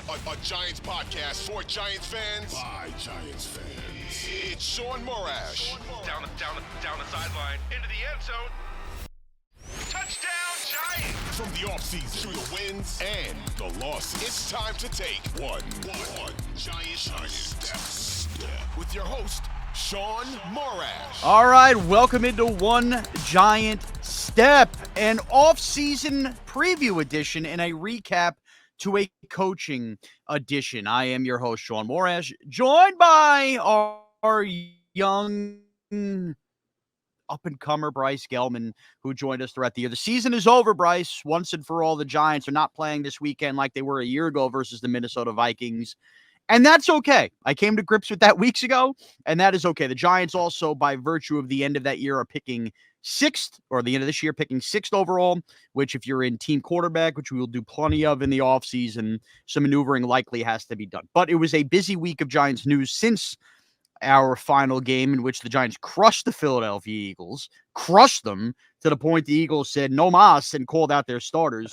A Giants podcast for Giants fans by Giants fans. It's Shaun Morash. Down the sideline, into the end zone. Touchdown, Giants! From the offseason to the wins and the losses, it's time to take one Giant step with your host, Shaun Morash. All right, welcome into One Giant Step, an offseason preview edition and a recap to a coaching edition. I am your host, Shaun Morash, joined by our young up-and-comer Bryce Gelman, who joined us throughout the year. The season is over, Bryce. Once and for all, the Giants are not playing this weekend like they were a year ago versus the Minnesota Vikings. And that's okay. I came to grips with that weeks ago, and that is okay. The Giants also, by virtue of the end of that year, are picking sixth, or the end of this year, picking sixth overall, which if you're in team quarterback, which we will do plenty of in the offseason, some maneuvering likely has to be done. But it was a busy week of Giants news since our final game in which the Giants crushed the Philadelphia Eagles, crushed them to the point the Eagles said no mas and called out their starters.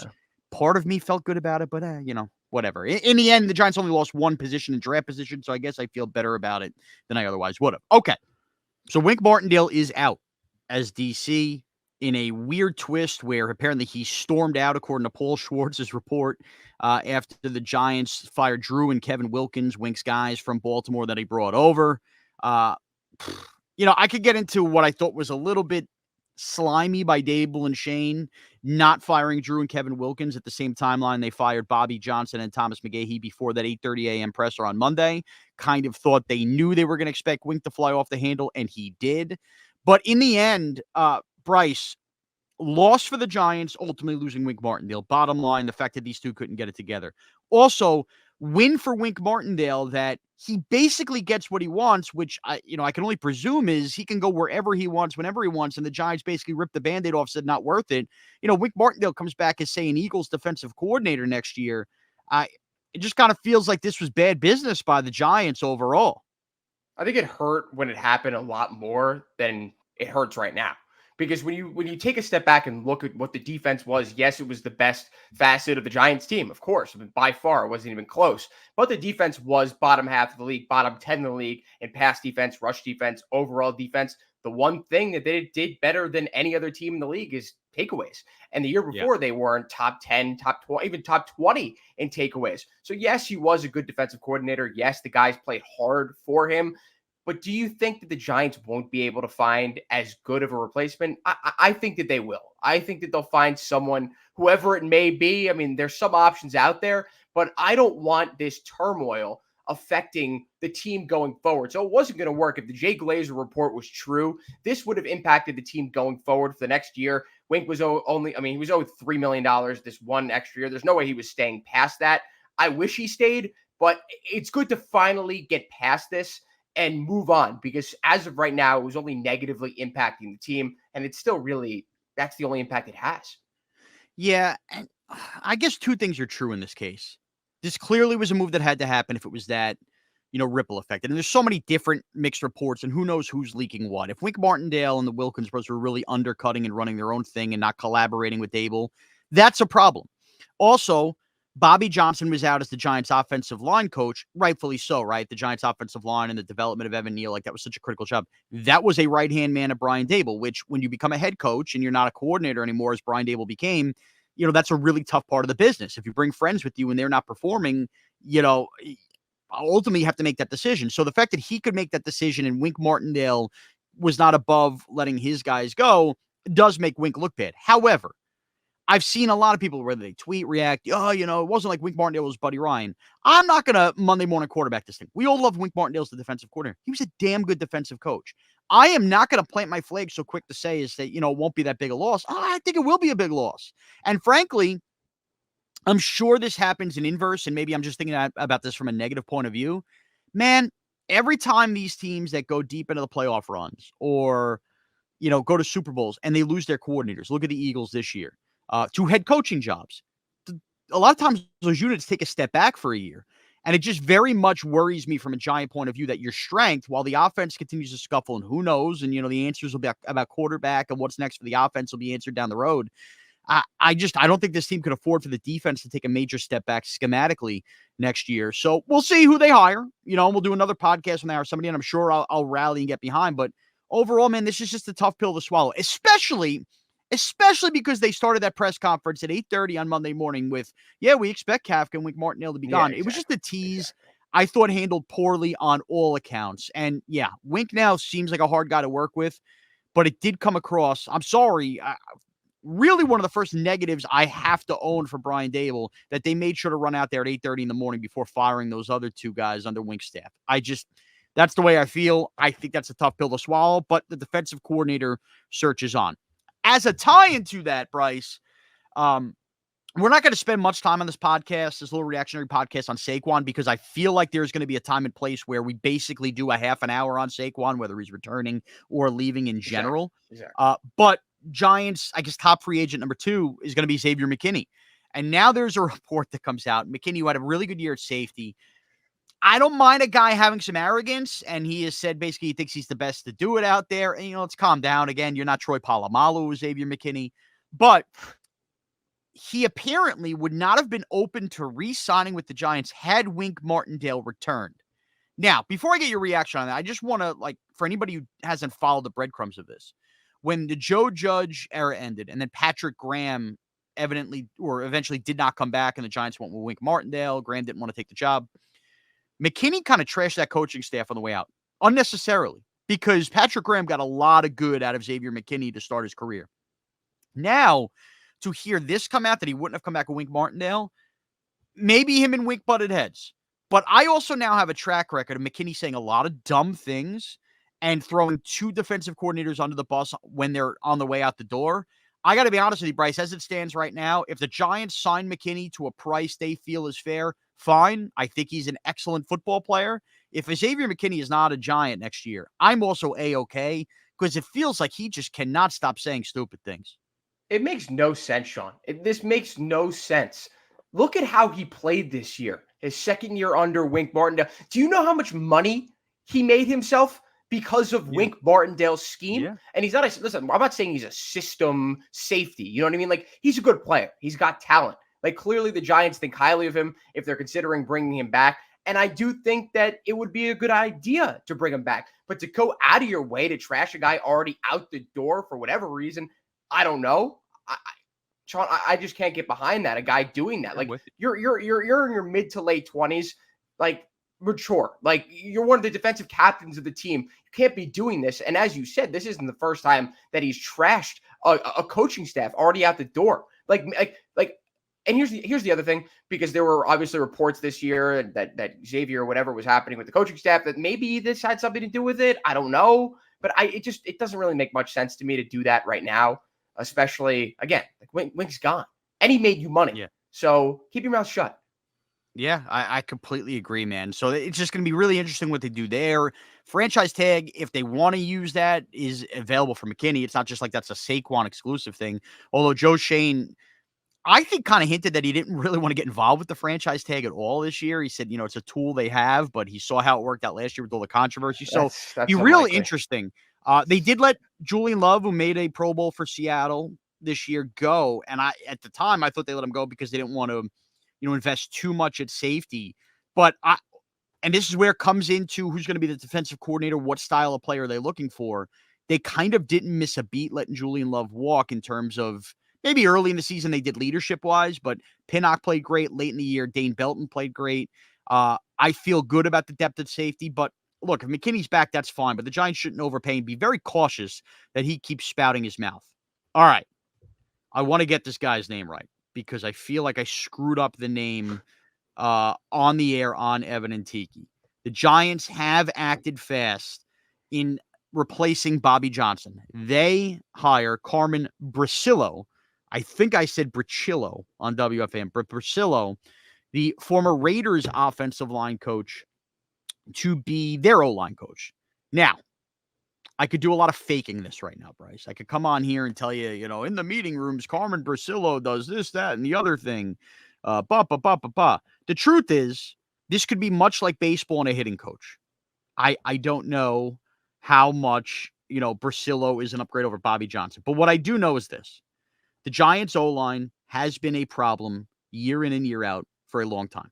Part of me felt good about it, but, whatever. In the end, the Giants only lost one position in draft position, so I guess I feel better about it than I otherwise would have. Okay, so Wink Martindale is out as DC in a weird twist where apparently he stormed out, according to Paul Schwartz's report, after the Giants fired Drew and Kevin Wilkins, Wink's guys from Baltimore that he brought over. I could get into what I thought was a little bit slimy by Dable and Shane, not firing Drew and Kevin Wilkins at the same timeline they fired Bobby Johnson and Thomas McGahee before that 8:30 a.m. presser on Monday. Kind of thought they knew they were going to expect Wink to fly off the handle, and he did. But in the end, Bryce, loss for the Giants, ultimately losing Wink Martindale. Bottom line, the fact that these two couldn't get it together. Also, win for Wink Martindale that he basically gets what he wants, which I can only presume is he can go wherever he wants, whenever he wants, and the Giants basically ripped the Band-Aid off, said not worth it. Wink Martindale comes back as, say, an Eagles defensive coordinator next year. It just kind of feels like this was bad business by the Giants overall. I think it hurt when it happened a lot more than it hurts right now. Because when you take a step back and look at what the defense was, yes, it was the best facet of the Giants team, of course. I mean, by far, it wasn't even close. But the defense was bottom half of the league, bottom 10 in the league in pass defense, rush defense, overall defense. The one thing that they did better than any other team in the league is takeaways. And the year before, they weren't top 10, top 20, even top 20 in takeaways. So yes, he was a good defensive coordinator. Yes, the guys played hard for him. But do you think that the Giants won't be able to find as good of a replacement? I think that they will. I think that they'll find someone, whoever it may be. I mean, there's some options out there, but I don't want this turmoil affecting the team going forward. So it wasn't going to work. If the Jay Glazer report was true, this would have impacted the team going forward for the next year. Wink was he was owed $3 million this one extra year. There's no way he was staying past that. I wish he stayed, but it's good to finally get past this and move on, because as of right now, it was only negatively impacting the team, and it's still really, that's the only impact it has. Yeah, and I guess two things are true in this case. This clearly was a move that had to happen if it was that, ripple effect. And there's so many different mixed reports, and who knows who's leaking what. If Wink Martindale and the Wilkins brothers were really undercutting and running their own thing and not collaborating with Dable, that's a problem. Also, Bobby Johnson was out as the Giants offensive line coach, rightfully so, right? The Giants offensive line and the development of Evan Neal, that was such a critical job. That was a right-hand man of Brian Dable, which when you become a head coach and you're not a coordinator anymore, as Brian Dable became, that's a really tough part of the business. If you bring friends with you and they're not performing, ultimately you have to make that decision. So the fact that he could make that decision and Wink Martindale was not above letting his guys go does make Wink look bad. However, I've seen a lot of people, whether they tweet, react, it wasn't like Wink Martindale was Buddy Ryan. I'm not going to Monday morning quarterback this thing. We all love Wink Martindale as the defensive coordinator. He was a damn good defensive coach. I am not going to plant my flag so quick to say is that, it won't be that big a loss. I think it will be a big loss. And frankly, I'm sure this happens in inverse, and maybe I'm just thinking about this from a negative point of view. Man, every time these teams that go deep into the playoff runs or, go to Super Bowls and they lose their coordinators, look at the Eagles this year. To head coaching jobs. A lot of times those units take a step back for a year. And it just very much worries me from a Giant point of view that your strength, while the offense continues to scuffle, and who knows, and, the answers will be about quarterback and what's next for the offense will be answered down the road. I don't think this team can afford for the defense to take a major step back schematically next year. So we'll see who they hire. We'll do another podcast when they hire somebody, and I'm sure I'll rally and get behind. But overall, man, this is just a tough pill to swallow, especially because they started that press conference at 8:30 on Monday morning with, we expect Kafka and Wink Martindale to be gone. Exactly. It was just a tease. I thought handled poorly on all accounts. And Wink now seems like a hard guy to work with, but it did come across. I'm sorry. Really one of the first negatives I have to own for Brian Dable, that they made sure to run out there at 8:30 in the morning before firing those other two guys under Wink's staff. That's the way I feel. I think that's a tough pill to swallow, but the defensive coordinator search is on. As a tie into that, Bryce, we're not going to spend much time on this podcast, this little reactionary podcast on Saquon, because I feel like there's going to be a time and place where we basically do a half an hour on Saquon, whether he's returning or leaving in general. Exactly. But Giants, I guess, top free agent number 2 is going to be Xavier McKinney. And now there's a report that comes out. McKinney, who had a really good year at safety. I don't mind a guy having some arrogance, and he has said basically he thinks he's the best to do it out there. And, let's calm down. Again, you're not Troy Polamalu with Xavier McKinney. But he apparently would not have been open to re-signing with the Giants had Wink Martindale returned. Now, before I get your reaction on that, I just want to, for anybody who hasn't followed the breadcrumbs of this, when the Joe Judge era ended and then Patrick Graham eventually did not come back and the Giants went with Wink Martindale, Graham didn't want to take the job, McKinney kind of trashed that coaching staff on the way out unnecessarily because Patrick Graham got a lot of good out of Xavier McKinney to start his career. Now, to hear this come out that he wouldn't have come back with Wink Martindale, maybe him and Wink butted heads. But I also now have a track record of McKinney saying a lot of dumb things and throwing 2 defensive coordinators under the bus when they're on the way out the door. I got to be honest with you, Bryce, as it stands right now, if the Giants sign McKinney to a price they feel is fair, fine. I think he's an excellent football player. If Xavier McKinney is not a Giant next year, I'm also A-okay because it feels like he just cannot stop saying stupid things. It makes no sense, Shaun. This makes no sense. Look at how he played this year. His second year under Wink Martindale. Do you know how much money he made himself because of Wink Martindale's scheme? Yeah. And he's not listen, I'm not saying he's a system safety. You know what I mean? He's a good player. He's got talent. Clearly the Giants think highly of him if they're considering bringing him back. And I do think that it would be a good idea to bring him back. But to go out of your way to trash a guy already out the door for whatever reason, I don't know. Shaun, I just can't get behind that. A guy doing that. You're in your mid to late 20s, mature. You're one of the defensive captains of the team. You can't be doing this. And as you said, this isn't the first time that he's trashed a coaching staff already out the door. And here's the other thing, because there were obviously reports this year that Xavier or whatever was happening with the coaching staff that maybe this had something to do with it. I don't know, but it doesn't really make much sense to me to do that right now. Especially, again, Wink's gone. And he made you money. Yeah. So keep your mouth shut. Yeah, I completely agree, man. So it's just going to be really interesting what they do there. Franchise tag, if they want to use that, is available for McKinney. It's not just like that's a Saquon exclusive thing. Although Joe Shane, I think, kind of hinted that he didn't really want to get involved with the franchise tag at all this year. He said, it's a tool they have, but he saw how it worked out last year with all the controversy. That's really interesting. They did let Julian Love, who made a Pro Bowl for Seattle this year, go. And at the time, I thought they let him go because they didn't want to, invest too much at safety. But and this is where it comes into who's going to be the defensive coordinator, what style of player are they looking for. They kind of didn't miss a beat letting Julian Love walk in terms of maybe early in the season they did leadership-wise, but Pinnock played great late in the year. Dane Belton played great. I feel good about the depth at safety, but look, if McKinney's back, that's fine, but the Giants shouldn't overpay and be very cautious that he keeps spouting his mouth. All right. I want to get this guy's name right because I feel like I screwed up the name on the air on Evan and Tiki. The Giants have acted fast in replacing Bobby Johnson. They hire Carmen Bricillo. I think I said Bricillo on WFAN, but Bricillo, the former Raiders offensive line coach, to be their O-line coach. Now, I could do a lot of faking this right now, Bryce. I could come on here and tell you, in the meeting rooms, Carmen Bricillo does this, that, and the other thing. The truth is, this could be much like baseball and a hitting coach. I don't know how much, Bricillo is an upgrade over Bobby Johnson. But what I do know is this. The Giants' O-line has been a problem year in and year out for a long time.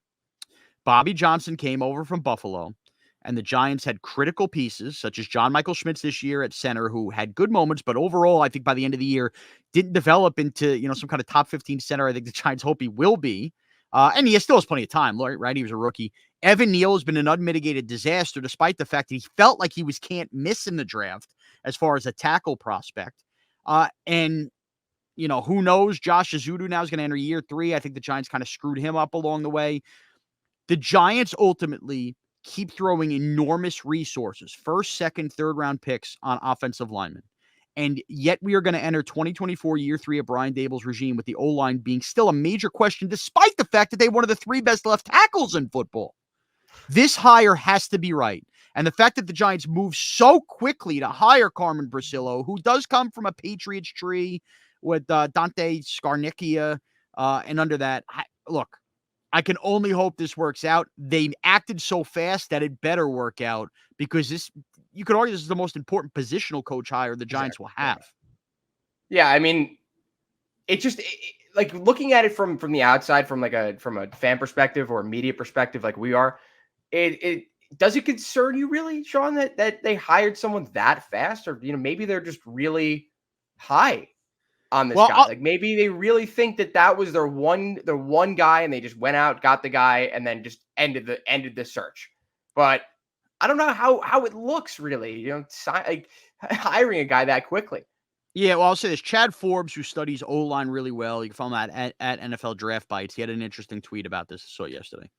Bobby Johnson came over from Buffalo, and the Giants had critical pieces, such as John Michael Schmitz this year at center, who had good moments, but overall, I think by the end of the year, didn't develop into, some kind of top 15 center. I think the Giants hope he will be. And he still has plenty of time, right? He was a rookie. Evan Neal has been an unmitigated disaster, despite the fact that he felt like he was can't miss in the draft as far as a tackle prospect. And who knows? Josh Azudu now is going to enter year 3. I think the Giants kind of screwed him up along the way. The Giants ultimately keep throwing enormous resources, first, second, third round picks on offensive linemen. And yet we are going to enter 2024 year 3 of Brian Dable's regime with the O-line being still a major question, despite the fact that they have one of the 3 best left tackles in football. This hire has to be right. And the fact that the Giants move so quickly to hire Carmen Brasillo, who does come from a Patriots tree with Dante Scarnecchia, and under that, look, I can only hope this works out. They acted so fast that it better work out, because you could argue this is the most important positional coach hire the Giants will have. Yeah, I mean, like looking at it from the outside, from a fan perspective or a media perspective, like we are, it does it concern you really, Shaun, that they hired someone that fast, or maybe they're just really high on this guy? Like maybe they really think that was their one guy, and they just went out, got the guy, and then just ended the search. But I don't know how it looks really, like hiring a guy that quickly. Yeah, well, I'll say this. Chad Forbes, who studies O-line really well, you can follow him at NFL Draft Bites. He had an interesting tweet about this. I saw it yesterday.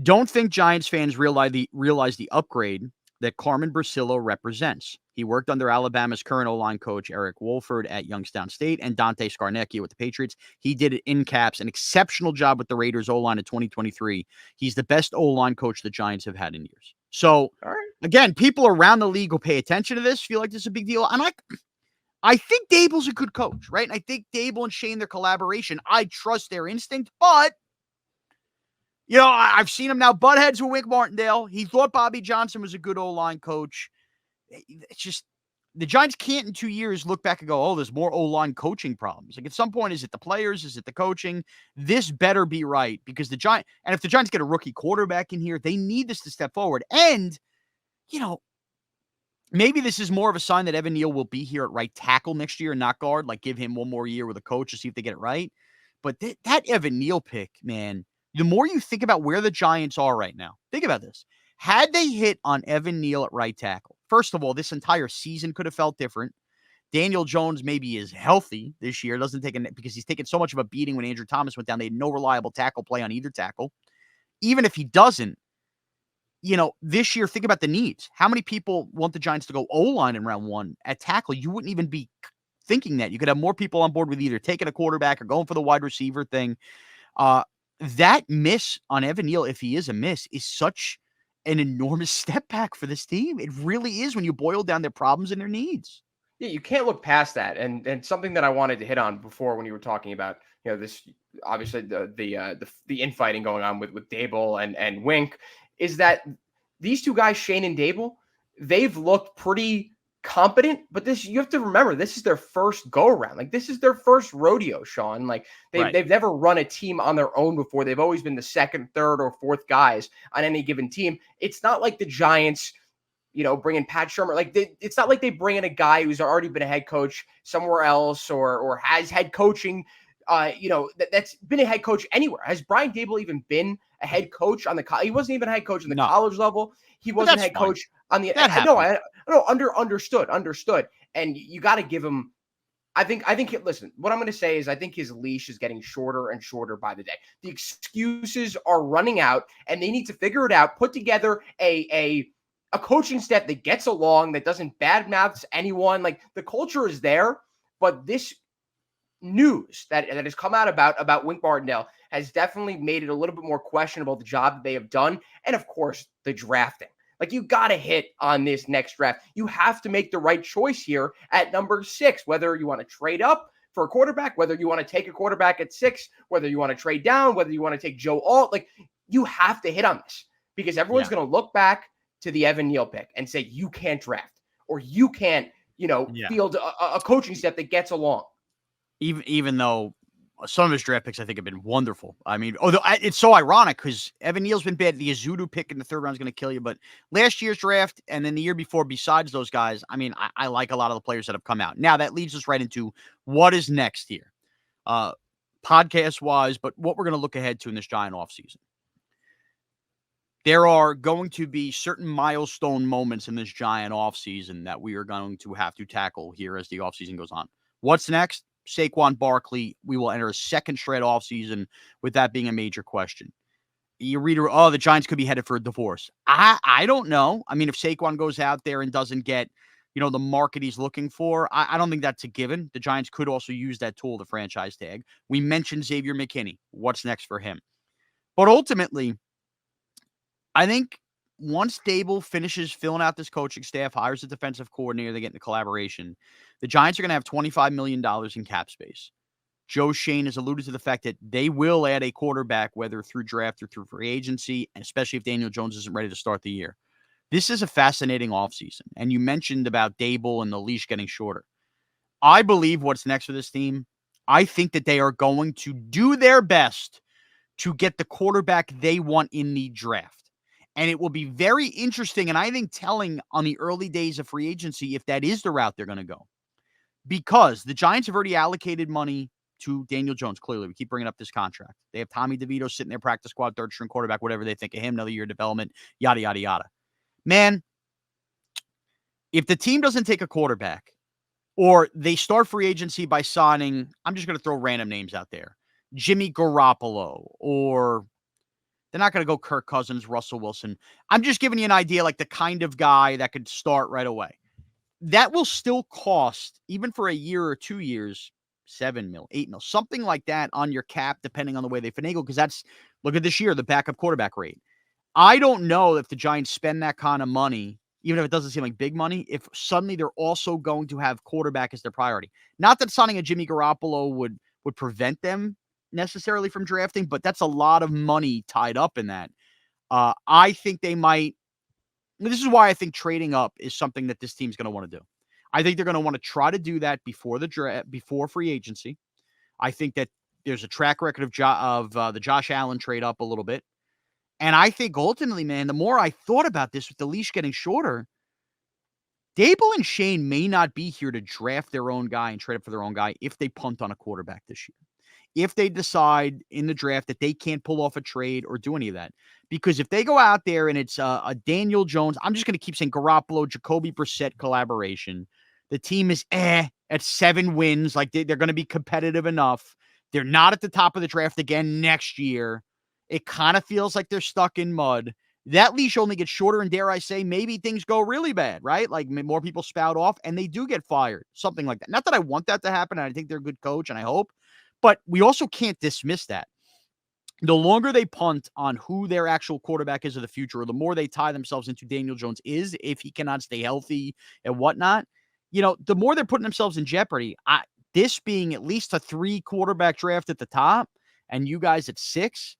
Don't think Giants fans realize the upgrade that Carmen Brasillo represents. He worked under Alabama's current O-line coach, Eric Wolford, at Youngstown State, and Dante Scarnecchia with the Patriots. He did it in caps, an exceptional job with the Raiders O-line in 2023. He's the best O-line coach the Giants have had in years. So, Again, people around the league who pay attention to this feel like this is a big deal. And I think Dable's a good coach, right? And I think Dable and Shane, their collaboration, I trust their instinct, but I've seen him now butt heads with Wink Martindale. He thought Bobby Johnson was a good O-line coach. It's just the Giants can't in 2 years look back and go, oh, there's more O-line coaching problems. Like at some point, is it the players? Is it the coaching? This better be right, because if the Giants get a rookie quarterback in here, they need this to step forward. And, maybe this is more of a sign that Evan Neal will be here at right tackle next year and not guard, like give him one more year with a coach to see if they get it right. But that Evan Neal pick, man, the more you think about where the Giants are right now, think about this. Had they hit on Evan Neal at right tackle, first of all, this entire season could have felt different. Daniel Jones maybe is healthy this year, because he's taken so much of a beating when Andrew Thomas went down. They had no reliable tackle play on either tackle. Even if he doesn't, this year, think about the needs. How many people want the Giants to go O-line in round 1 at tackle? You wouldn't even be thinking that. You could have more people on board with either taking a quarterback or going for the wide receiver thing. That miss on Evan Neal, if he is a miss, is such an enormous step back for this team. It really is when you boil down their problems and their needs. Yeah, you can't look past that. And something that I wanted to hit on before when you were talking about, this obviously the infighting going on with Dable and Wink, is that these two guys, Shane and Dable, they've looked pretty competent, but you have to remember, this is their first go around. Like this is their first rodeo, Shaun. Like they've never run a team on their own before. They've always been the second, third, or fourth guys on any given team. It's not like the Giants, bring in Pat Shermer. Like it's not like they bring in a guy who's already been a head coach somewhere else or has head coaching. That's been a head coach anywhere. Has Brian Dable even been a head coach on he wasn't even a head coach on the college level. He wasn't a head coach on the understood. And you got to give him, listen, what I'm going to say is I think his leash is getting shorter and shorter by the day. The excuses are running out, and they need to figure it out, put together a coaching staff that gets along, that doesn't badmouth anyone. Like the culture is there, but this news that has come out about Wink Martindale has definitely made it a little bit more questionable, the job that they have done. And of course, the drafting. Like you got to hit on this next draft. You have to make the right choice here at number 6, whether you want to trade up for a quarterback, whether you want to take a quarterback at 6, whether you want to trade down, whether you want to take Joe Alt. Like you have to hit on this, because everyone's going to look back to the Evan Neal pick and say, you can't draft, or you can't, field a coaching step that gets along. Even though some of his draft picks, I think, have been wonderful. I mean, although it's so ironic because Evan Neal's been bad. The Azudu pick in the third round is going to kill you. But last year's draft and then the year before, besides those guys, I mean, I like a lot of the players that have come out. Now, that leads us right into what is next here, podcast-wise, but what we're going to look ahead to in this Giant offseason. There are going to be certain milestone moments in this Giant offseason that we are going to have to tackle here as the offseason goes on. What's next? Saquon Barkley. We will enter a second straight offseason with that being a major question. You read, the Giants could be headed for a divorce. I don't know. I mean, if Saquon goes out there and doesn't get, the market he's looking for, I don't think that's a given. The Giants could also use that tool, the franchise tag. We mentioned Xavier McKinney. What's next for him? But ultimately, I think once Dable finishes filling out this coaching staff, hires a defensive coordinator, they get into collaboration, the Giants are going to have $25 million in cap space. Joe Shane has alluded to the fact that they will add a quarterback, whether through draft or through free agency, and especially if Daniel Jones isn't ready to start the year. This is a fascinating offseason. And you mentioned about Dable and the leash getting shorter. I believe what's next for this team, I think that they are going to do their best to get the quarterback they want in the draft. And it will be very interesting and I think telling on the early days of free agency if that is the route they're going to go. Because the Giants have already allocated money to Daniel Jones. Clearly, we keep bringing up this contract. They have Tommy DeVito sitting there, practice squad, third-string quarterback, whatever they think of him, another year of development, yada, yada, yada. Man, if the team doesn't take a quarterback or they start free agency by signing, I'm just going to throw random names out there, Jimmy Garoppolo, or they're not going to go Kirk Cousins, Russell Wilson. I'm just giving you an idea, like the kind of guy that could start right away. That will still cost, even for a year or 2 years, $7 million, $8 million, something like that on your cap, depending on the way they finagle. Because look at this year, the backup quarterback rate. I don't know if the Giants spend that kind of money, even if it doesn't seem like big money, if suddenly they're also going to have quarterback as their priority. Not that signing a Jimmy Garoppolo would prevent them necessarily from drafting, but that's a lot of money tied up in that. I think they might. This is why I think trading up is something that this team's going to want to do. I think they're going to want to try to do that before the draft, before free agency. I think that there's a track record of the Josh Allen trade up a little bit. And I think ultimately, man, the more I thought about this with the leash getting shorter, Dable and Shane may not be here to draft their own guy and trade up for their own guy if they punt on a quarterback this year. If they decide in the draft that they can't pull off a trade or do any of that. Because if they go out there and it's a Daniel Jones, I'm just going to keep saying Garoppolo, Jacoby Brissett collaboration. The team is at 7 wins. Like they're going to be competitive enough. They're not at the top of the draft again next year. It kind of feels like they're stuck in mud. That leash only gets shorter, and dare I say, maybe things go really bad, right? Like more people spout off and they do get fired. Something like that. Not that I want that to happen, and I think they're a good coach, and I hope. But we also can't dismiss that. The longer they punt on who their actual quarterback is of the future, or the more they tie themselves into Daniel Jones is, if he cannot stay healthy and whatnot, the more they're putting themselves in jeopardy. This being at least a 3 quarterback draft at the top and you guys at 6,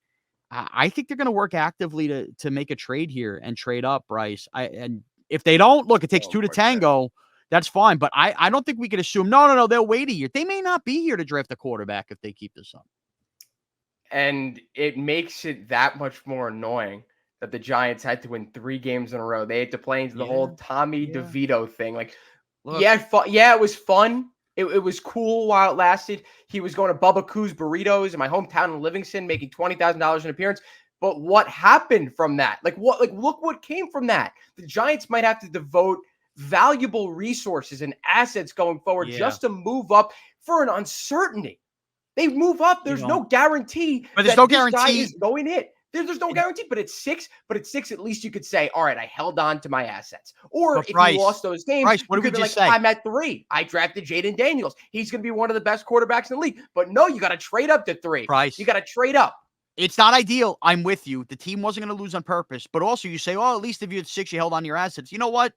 I think they're going to work actively to make a trade here and trade up, Bryce. And if they don't, look, it takes 2 to tango. That's fine. But I don't think we could assume, no, they'll wait a year. They may not be here to draft a quarterback if they keep this up. And it makes it that much more annoying that the Giants had to win 3 games in a row. They had to play into the whole Tommy DeVito thing. Like, look, it was fun. It was cool while it lasted. He was going to Bubba Coos Burritos in my hometown in Livingston, making $20,000 an appearance. But what happened from that? Look what came from that. The Giants might have to devote valuable resources and assets going forward just to move up for an uncertainty. They move up. There's no guarantee. But there's no guarantee guy is going in. There's no guarantee, but it's 6. But at 6, at least you could say, all right, I held on to my assets. Or if you lost those games, Bryce, what you did could we be just like, say? I'm at 3. I drafted Jaden Daniels. He's going to be one of the best quarterbacks in the league. But no, you got to trade up to 3. Bryce, you got to trade up. It's not ideal. I'm with you. The team wasn't going to lose on purpose. But also you say, at least if you had 6, you held on to your assets. You know what?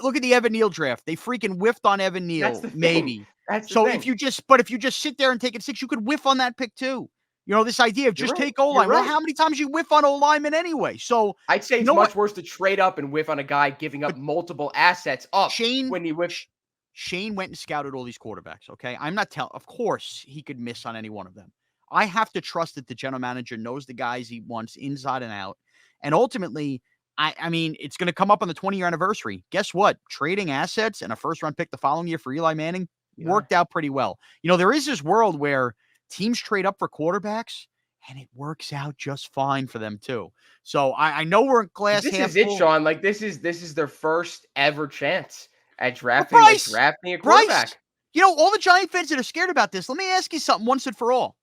Look at the Evan Neal draft. They freaking whiffed on Evan Neal, maybe. So if you just sit there and take it 6, you could whiff on that pick too. This idea of just take O-line. Well, how many times you whiff on O-lineman anyway? So I'd say it's much worse to trade up and whiff on a guy giving up multiple assets up when you whiff. Shane went and scouted all these quarterbacks, okay? I'm not telling, of course, he could miss on any one of them. I have to trust that the general manager knows the guys he wants inside and out. And ultimately, I mean, it's going to come up on the 20-year anniversary. Guess what? Trading assets and a first-round pick the following year for Eli Manning worked out pretty well. You know, there is this world where teams trade up for quarterbacks, and it works out just fine for them too. So I know we're in glass half full. This is it, Shaun. Like this is their first ever chance at drafting, Bryce, a quarterback. Bryce, you know, all the Giant fans that are scared about this, let me ask you something once and for all.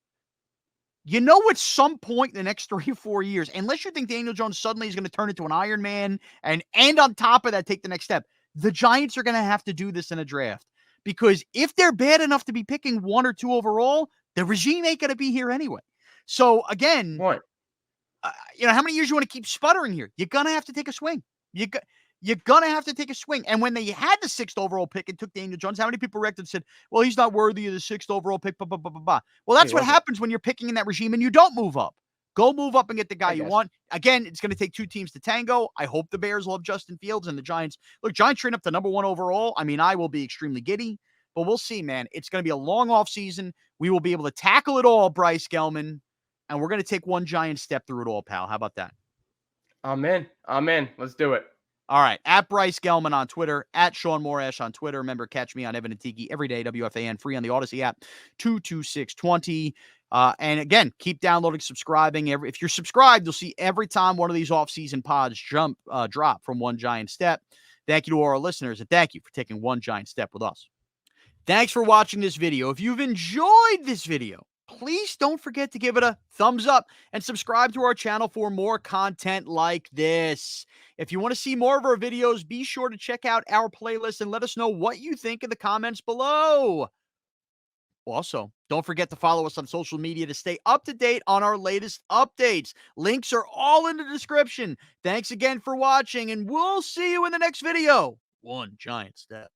You know, at some point in the next 3 or 4 years, unless you think Daniel Jones suddenly is going to turn into an Iron Man and on top of that, take the next step, the Giants are going to have to do this in a draft. Because if they're bad enough to be picking 1 or 2 overall, the regime ain't going to be here anyway. So again, What? You know, how many years you want to keep sputtering here? You're going to have to take a swing. You're going to have to take a swing. And when they had the 6th overall pick and took Daniel Jones, how many people reacted and said, well, he's not worthy of the 6th overall pick, blah, blah, blah, blah, blah. Well, that's what happens when you're picking in that regime and you don't move up. Go move up and get the guy you want. Again, it's going to take 2 teams to tango. I hope the Bears love Justin Fields and the Giants. Look, Giants train up to number 1 overall. I mean, I will be extremely giddy, but we'll see, man. It's going to be a long offseason. We will be able to tackle it all, Bryce Gelman, and we're going to take one giant step through it all, pal. How about that? I'm in. Let's do it. All right. At Bryce Gelman on Twitter, at Shaun Morash on Twitter. Remember, catch me on Evan and Tiki every day, WFAN, free on the Audacy app, 22620. And again, keep downloading, subscribing. If you're subscribed, you'll see every time one of these off-season pods drop from one giant step. Thank you to all our listeners, and thank you for taking one giant step with us. Thanks for watching this video. If you've enjoyed this video, please don't forget to give it a thumbs up and subscribe to our channel for more content like this. If you want to see more of our videos, be sure to check out our playlist and let us know what you think in the comments below. Also, don't forget to follow us on social media to stay up to date on our latest updates. Links are all in the description. Thanks again for watching, and we'll see you in the next video. One giant step.